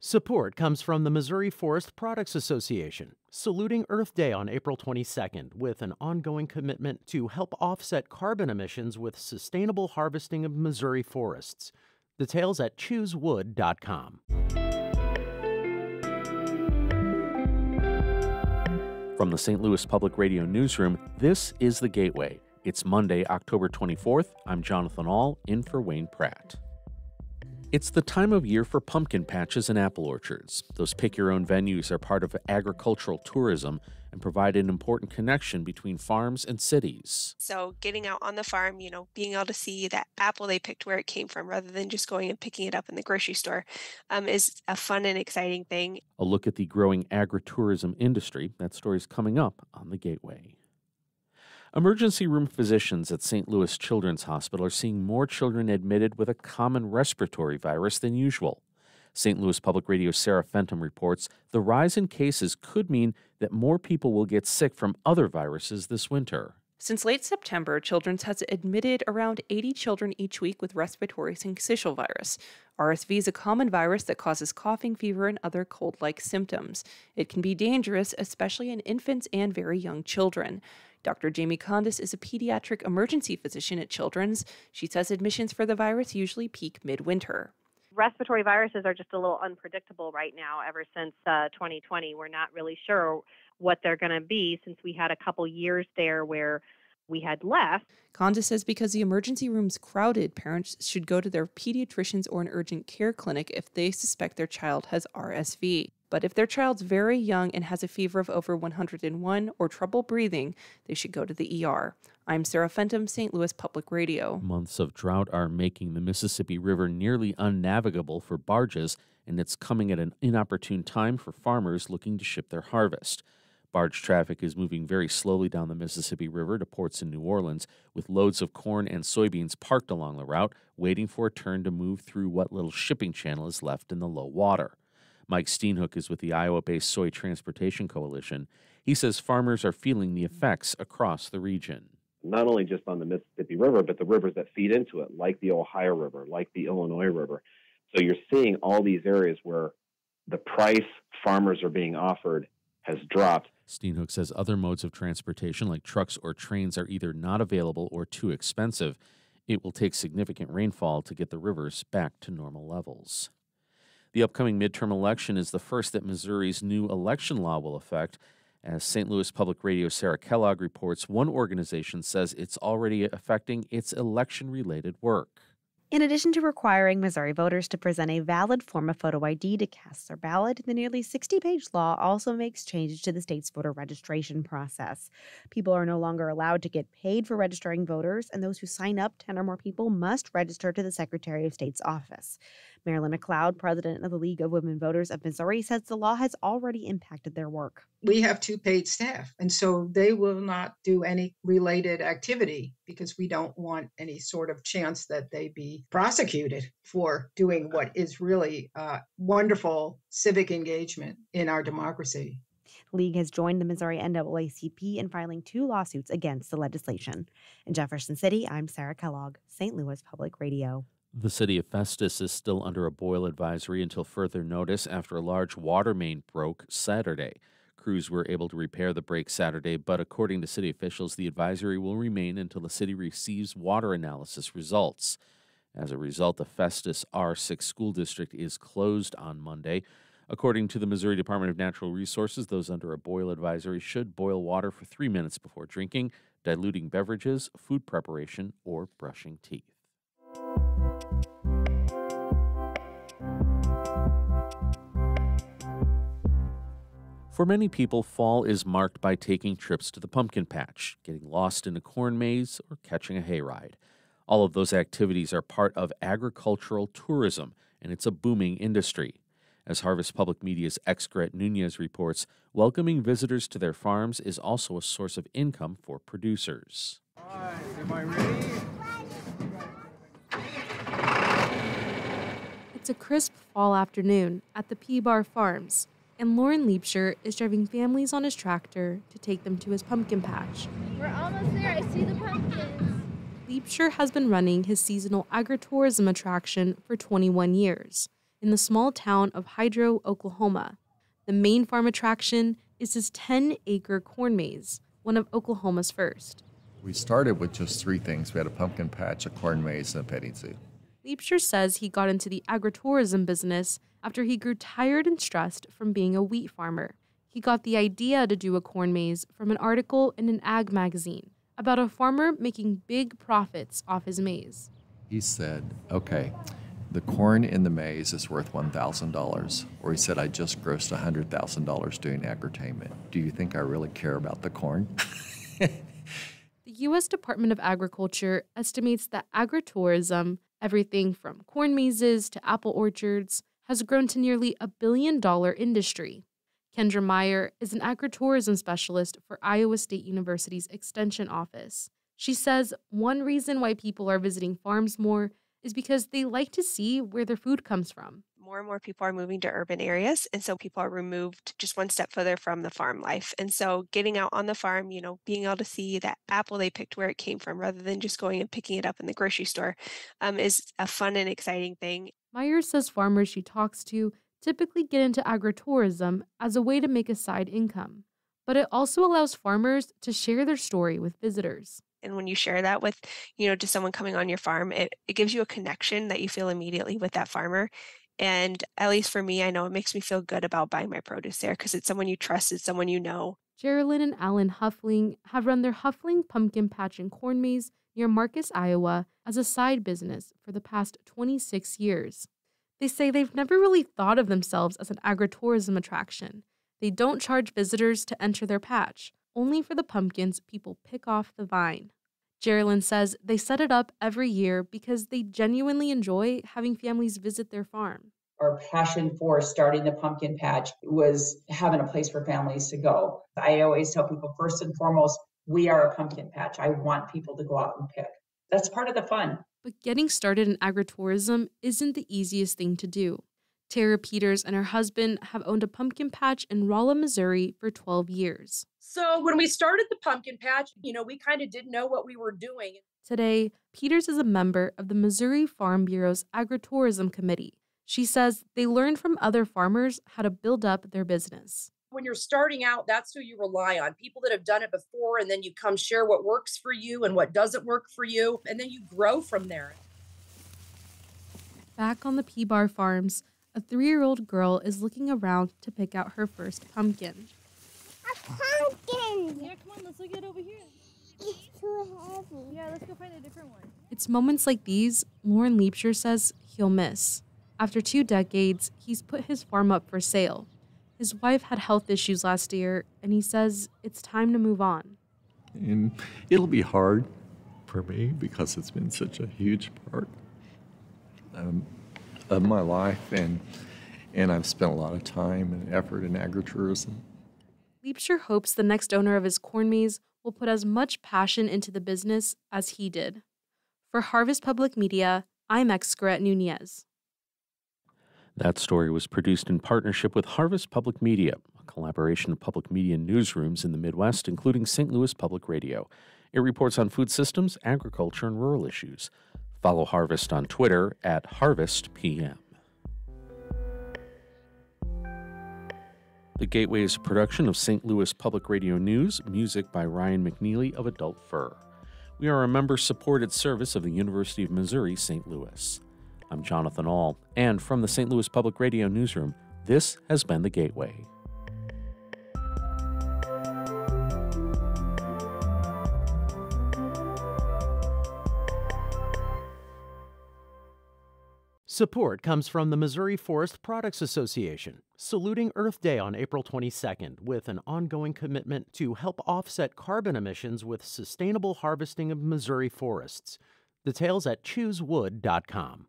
Support comes from the Missouri Forest Products Association, saluting Earth Day on April 22nd with an ongoing commitment to help offset carbon emissions with sustainable harvesting of Missouri forests. Details at choosewood.com. From the St. Louis Public Radio Newsroom, this is The Gateway. It's Monday, October 24th. I'm Jonathan Ahl, in for Wayne Pratt. It's the time of year for pumpkin patches and apple orchards. Those pick-your-own venues are part of agricultural tourism and provide an important connection between farms and cities. So getting out on the farm, being able to see that apple they picked where it came from rather than just going and picking it up in the grocery store is a fun and exciting thing. A look at the growing agritourism industry. That story is coming up on The Gateway. Emergency room physicians at St. Louis Children's Hospital are seeing more children admitted with a common respiratory virus than usual. St. Louis Public Radio's Sarah Fenton reports the rise in cases could mean that more people will get sick from other viruses this winter. Since late September, Children's has admitted around 80 children each week with respiratory syncytial virus. RSV is a common virus that causes coughing, fever, and other cold-like symptoms. It can be dangerous, especially in infants and very young children. Dr. Jamie Condis is a pediatric emergency physician at Children's. She says admissions for the virus usually peak midwinter. Respiratory viruses are just a little unpredictable right now. Ever since 2020, we're not really sure what they're going to be since we had a couple years there where we had less. Condis says because the emergency room's crowded, parents should go to their pediatricians or an urgent care clinic if they suspect their child has RSV. But if their child's very young and has a fever of over 101 or trouble breathing, they should go to the ER. I'm Sarah Fenton, St. Louis Public Radio. Months of drought are making the Mississippi River nearly unnavigable for barges, and it's coming at an inopportune time for farmers looking to ship their harvest. Barge traffic is moving very slowly down the Mississippi River to ports in New Orleans, with loads of corn and soybeans parked along the route, waiting for a turn to move through what little shipping channel is left in the low water. Mike Steenhoek is with the Iowa-based Soy Transportation Coalition. He says farmers are feeling the effects across the region. Not only just on the Mississippi River, but the rivers that feed into it, like the Ohio River, like the Illinois River. So you're seeing all these areas where the price farmers are being offered has dropped. Steenhoek says other modes of transportation, like trucks or trains, are either not available or too expensive. It will take significant rainfall to get the rivers back to normal levels. The upcoming midterm election is the first that Missouri's new election law will affect. As St. Louis Public Radio Sarah Kellogg reports, one organization says it's already affecting its election-related work. In addition to requiring Missouri voters to present a valid form of photo ID to cast their ballot, the nearly 60-page law also makes changes to the state's voter registration process. People are no longer allowed to get paid for registering voters, and those who sign up 10 or more people must register to the Secretary of State's office. Marilyn McLeod, president of the League of Women Voters of Missouri, says the law has already impacted their work. We have 2 paid staff, and so they will not do any related activity because we don't want any sort of chance that they be prosecuted for doing what is really wonderful civic engagement in our democracy. The League has joined the Missouri NAACP in filing 2 lawsuits against the legislation. In Jefferson City, I'm Sarah Kellogg, St. Louis Public Radio. The city of Festus is still under a boil advisory until further notice after a large water main broke Saturday. Crews were able to repair the break Saturday, but according to city officials, the advisory will remain until the city receives water analysis results. As a result, the Festus R6 school district is closed on Monday. According to the Missouri Department of Natural Resources, those under a boil advisory should boil water for 3 minutes before drinking, diluting beverages, food preparation, or brushing teeth. For many people, fall is marked by taking trips to the pumpkin patch, getting lost in a corn maze, or catching a hayride. All of those activities are part of agricultural tourism, and it's a booming industry. As Harvest Public Media's Excret Nunez reports, welcoming visitors to their farms is also a source of income for producers. All right, am I ready? It's a crisp fall afternoon at the P-Bar Farms, and Lauren Liebscher is driving families on his tractor to take them to his pumpkin patch. We're almost there. I see the pumpkins. Liebscher has been running his seasonal agritourism attraction for 21 years. in the small town of Hydro, Oklahoma. The main farm attraction is his 10-acre corn maze, one of Oklahoma's first. We started with just three things. We had a pumpkin patch, a corn maze, and a petting zoo. Liebscher says he got into the agritourism business after he grew tired and stressed from being a wheat farmer. He got the idea to do a corn maze from an article in an ag magazine about a farmer making big profits off his maize. He said, okay, the corn in the maize is worth $1,000. Or he said, I just grossed $100,000 doing agri-tainment. Do you think I really care about the corn? The U.S. Department of Agriculture estimates that agritourism, everything from corn mazes to apple orchards, has grown to nearly $1 billion industry. Kendra Meyer is an agritourism specialist for Iowa State University's Extension Office. She says one reason why people are visiting farms more is because they like to see where their food comes from. More and more people are moving to urban areas, and so people are removed just one step further from the farm life. And so getting out on the farm, being able to see that apple they picked where it came from rather than just going and picking it up in the grocery store is a fun and exciting thing. Meyer says farmers she talks to typically get into agritourism as a way to make a side income, but it also allows farmers to share their story with visitors. And when you share that with, to someone coming on your farm, it gives you a connection that you feel immediately with that farmer. And at least for me, I know it makes me feel good about buying my produce there because it's someone you trust, it's someone you know. Geraldine and Alan Huffling have run their Huffling Pumpkin Patch and Corn Maze near Marcus, Iowa, as a side business for the past 26 years. They say they've never really thought of themselves as an agritourism attraction. They don't charge visitors to enter their patch, only for the pumpkins people pick off the vine. Geraldine says they set it up every year because they genuinely enjoy having families visit their farm. Our passion for starting the pumpkin patch was having a place for families to go. I always tell people, first and foremost, we are a pumpkin patch. I want people to go out and pick. That's part of the fun. But getting started in agritourism isn't the easiest thing to do. Tara Peters and her husband have owned a pumpkin patch in Rolla, Missouri for 12 years. So when we started the pumpkin patch, we kind of didn't know what we were doing. Today, Peters is a member of the Missouri Farm Bureau's Agritourism Committee. She says they learned from other farmers how to build up their business. When you're starting out, that's who you rely on, people that have done it before, and then you come share what works for you and what doesn't work for you, and then you grow from there. Back on the P-Bar Farms, a 3-year-old girl is looking around to pick out her first pumpkin. A pumpkin! Yeah, come on, let's look at it over here. It's too heavy. Yeah, let's go find a different one. It's moments like these Lauren Liebscher says he'll miss. After 2 decades, he's put his farm up for sale. His wife had health issues last year, and he says it's time to move on. And it'll be hard for me because it's been such a huge part of my life, and I've spent a lot of time and effort in agritourism. Liebscher hopes the next owner of his corn maze will put as much passion into the business as he did. For Harvest Public Media, I'm Excret Nunez. That story was produced in partnership with Harvest Public Media, a collaboration of public media newsrooms in the Midwest, including St. Louis Public Radio. It reports on food systems, agriculture, and rural issues. Follow Harvest on Twitter at HarvestPM. The Gateway is a production of St. Louis Public Radio News, music by Ryan McNeely of Adult Fur. We are a member-supported service of the University of Missouri, St. Louis. I'm Jonathan Ahl, and from the St. Louis Public Radio Newsroom, this has been The Gateway. Support comes from the Missouri Forest Products Association, saluting Earth Day on April 22nd with an ongoing commitment to help offset carbon emissions with sustainable harvesting of Missouri forests. Details at choosewood.com.